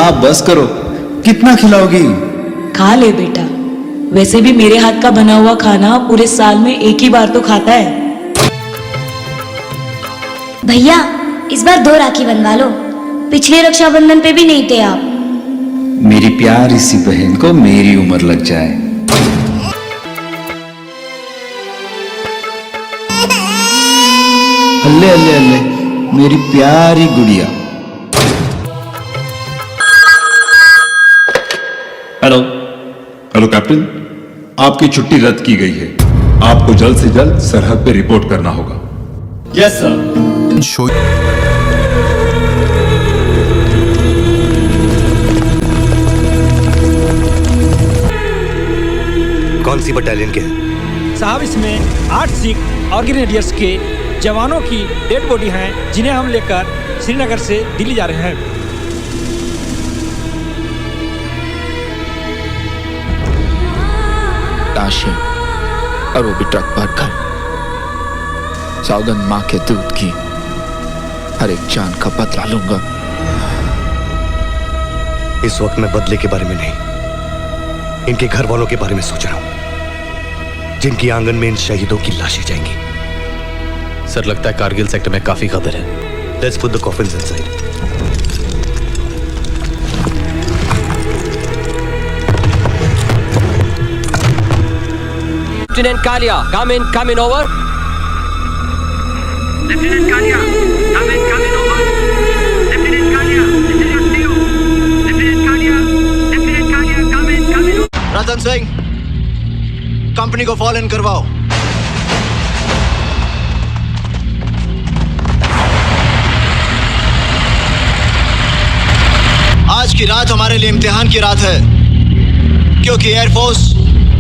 हाँ बस करो, कितना खिलाओगी? खा ले बेटा, वैसे भी मेरे हाथ का बना हुआ खाना पूरे साल में एक ही बार तो खाता है। भैया इस बार 2 राखी बनवा लो, पिछले रक्षाबंधन पे भी नहीं थे आप। मेरी प्यारी सी बहन को मेरी उम्र लग जाए। अल्ले अल्ले अल्ले, मेरी प्यारी गुड़िया। हेलो हेलो कैप्टन, आपकी छुट्टी रद्द की गई है। आपको जल्द से जल्द सरहद पे रिपोर्ट करना होगा। Yes sir. कौन सी बटालियन के हैं? साहब इसमें 8 सिख और ग्रेनेडियर्स के जवानों की डेड बॉडी हैं, जिन्हें हम लेकर श्रीनगर से दिल्ली जा रहे हैं। लाशें और वो भी ट्रक भर कर, सौगंध माँ के दूध की, हर एक जान का बदला लूंगा। इस वक्त मैं बदले के बारे में नहीं, इनके घर वालों के बारे में सोच रहा हूं, जिनकी आंगन में इन शहीदों की लाशें जाएंगी। सर लगता है कारगिल सेक्टर में काफी खतर है। Let's put the coffins inside. Lieutenant Kalia, come in over. Lieutenant Kalia, come in over. Lieutenant Kalia, this is your CO. Lieutenant Kalia, come in over. Ratan Singh, company को फॉलो इन करवाओ। आज की रात हमारे लिए इम्तिहान की रात है, क्योंकि एयरफोर्स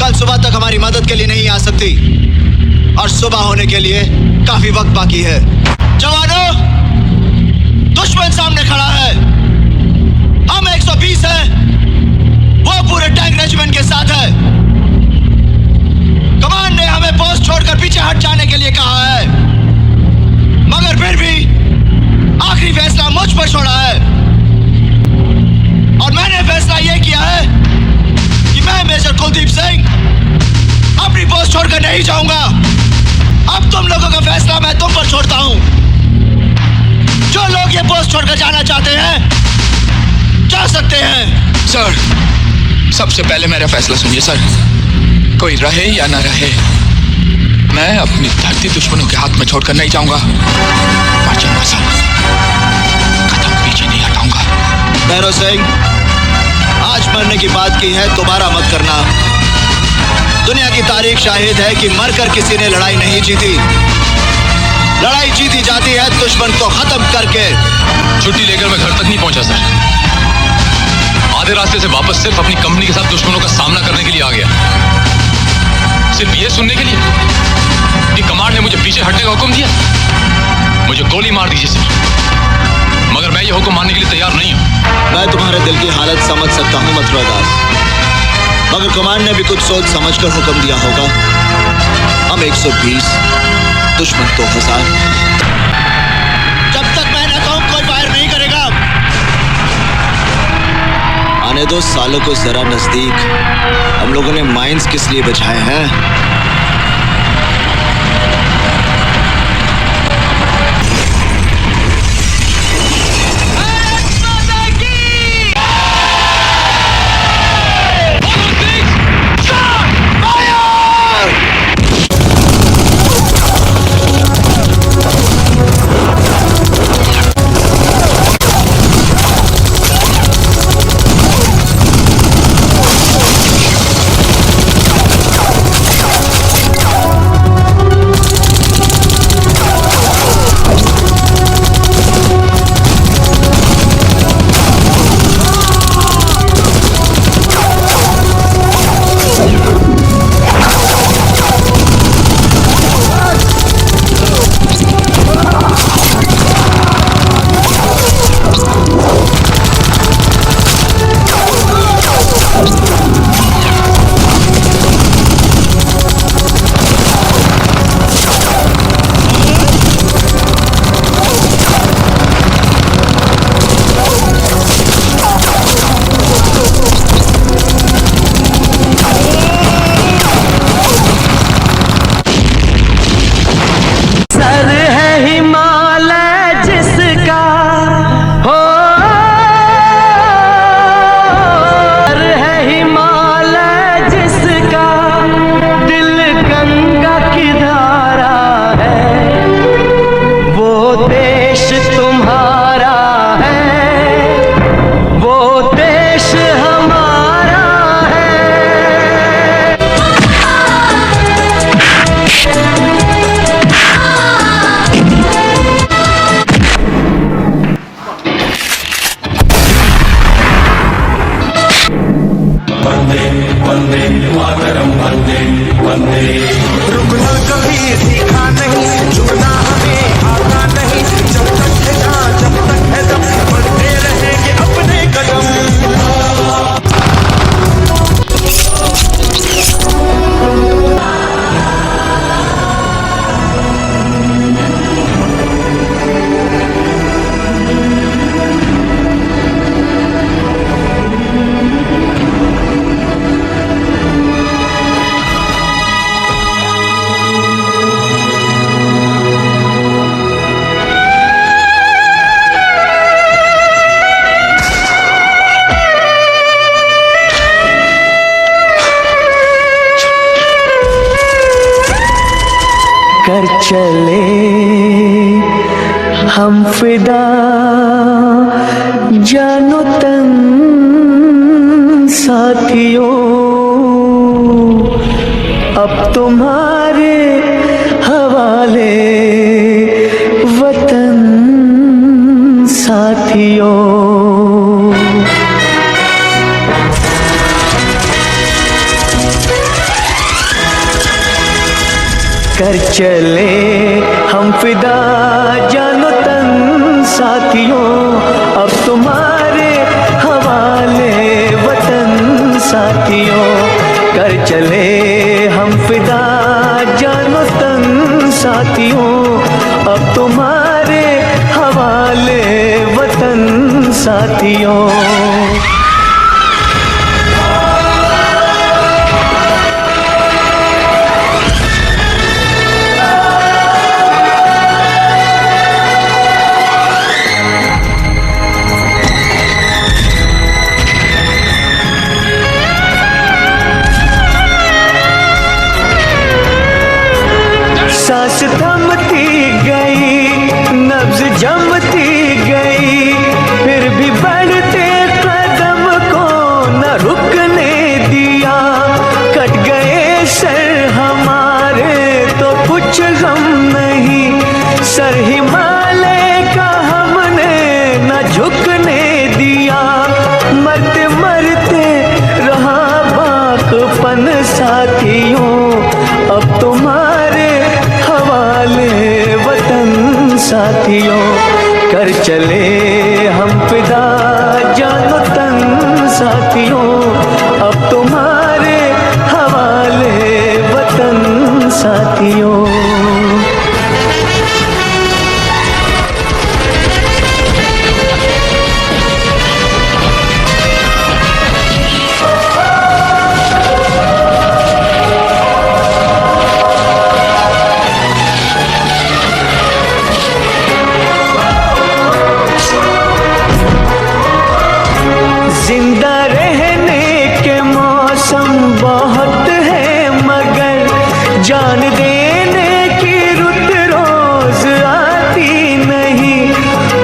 कल सुबह तक हमारी मदद के लिए नहीं आ सकती और सुबह होने के लिए काफी वक्त बाकी है। जवानों, दुश्मन सामने खड़ा है। हम 120 हैं, वो पूरे टैंक रेजिमेंट के साथ है। कमान ने हमें पोस्ट छोड़कर पीछे हट जाने के लिए कहा है, मगर फिर भी आखिरी फैसला मुझ पर छोड़ा है और मैंने फैसला यह किया है कि मैं मेजर कुलदीप सिंह अपनी पोस्ट छोड़कर नहीं जाऊंगा। अब तुम लोगों का फैसला मैं तुम पर छोड़ता हूं। जो लोग ये पोस्ट छोड़कर जाना चाहते हैं जा सकते हैं। सर, सबसे पहले मेरा फैसला सुनिए सर, कोई रहे या ना रहे, मैं अपनी धरती दुश्मनों के हाथ में छोड़कर नहीं जाऊंगा। मर जाऊंगा सर, कदम पीछे नहीं हटाऊंगा। भैरव सिंह, आज मरने की बात की है, दोबारा मत करना। दुनिया की तारीख शाहिद है कि मरकर किसी ने लड़ाई नहीं जीती। लड़ाई जीती जाती है दुश्मन को खत्म करके। छुट्टी लेकर मैं घर तक नहीं पहुंचा सर, आधे रास्ते से वापस सिर्फ अपनी कंपनी के साथ दुश्मनों का सामना करने के लिए आ गया। सिर्फ ये सुनने के लिए कि कमांड ने मुझे पीछे हटने का हुक्म दिया। मुझे गोली मार दीजिए सर, मगर मैं ये हुक्म मानने के लिए तैयार नहीं हूं। मैं तुम्हारे दिल की हालत समझ सकता हूं मथुरा दास, मगर कमांड ने भी कुछ सोच समझकर हुक्म दिया होगा। हम 120, दुश्मन 2000। जब तक मैं न कहूं कोई फायर नहीं करेगा। आने दो सालों को जरा नजदीक। हम लोगों ने माइंस किस लिए बिछाए हैं? कर चले हम फिदा जानो तन साथियों, अब तुम्हारे हवाले वतन साथियों। कर चले हम फिदा जानो तन साथियों, अब तुम्हारे हवाले वतन साथियों। कर चले हम फिदा जानो तन साथियों, अब तुम्हारे हवाले वतन साथियों। सांस थमती गई, नब्ज जमती गई, फिर भी बढ़ते कदम को न रुकने दिया। कट गए सर हमारे तो कुछ गम नहीं, सर हिमालय का हमने न झुकने दिया। मरते मरते रहा बाकपन साथियों, अब तुम्हारे हवाले वतन साथियों। कर चले हम फिदा जानो तन साथियों, अब तुम्हारे हवाले वतन साथियों। जिंदा रहने के मौसम बहुत है, मगर जान देने की रुत रोज आती नहीं।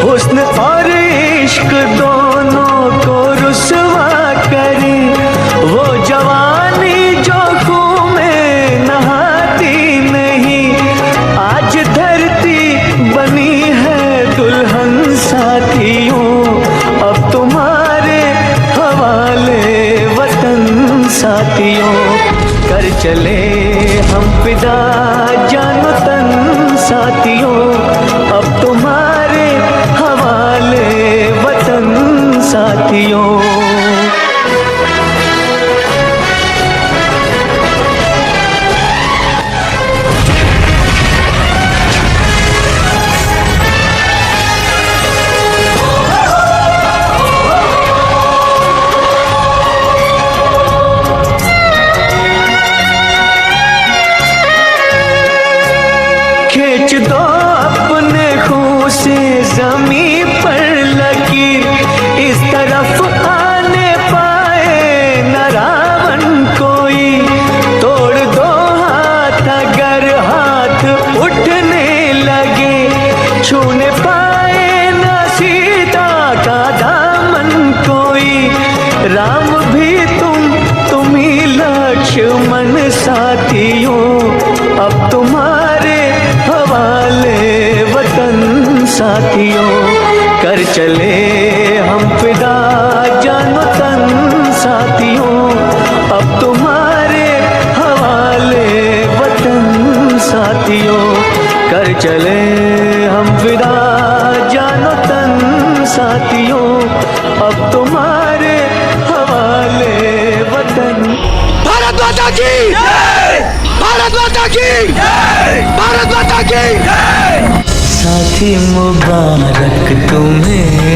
हुस्न और इश्क दोनों को रुसवा करे, वो जवानी जो खून में नहाती नहीं। आज धरती बनी है दुल्हन साथियों, अब तुम्हारे हवाले वतन साथियों। कर चले हम फिदा जानो तन साथियों, अब तुम्हारे हवाले वतन साथियों। खींच दो अपने खून से ज़मीं पर लकीर, इस तरफ आने पाए न रावण कोई। तोड़ दो हाथ अगर हाथ उठने लगे, छूने पाए न सीता का दामन कोई। राम भी तुम ही लक्ष्मण साथियों, अब तुम्हारे हवाले वतन साथियों। कर चले हम फिदा जानो तन साथियों, अब तुम्हारे हवाले वतन साथियों। कर चले हम फिदा जानो तन साथियों, अब तुम्हारे हवाले वतन। भारत माता की जय! भारत माता की जय! भारत माता की जय! साथी मुबारक तुम्हें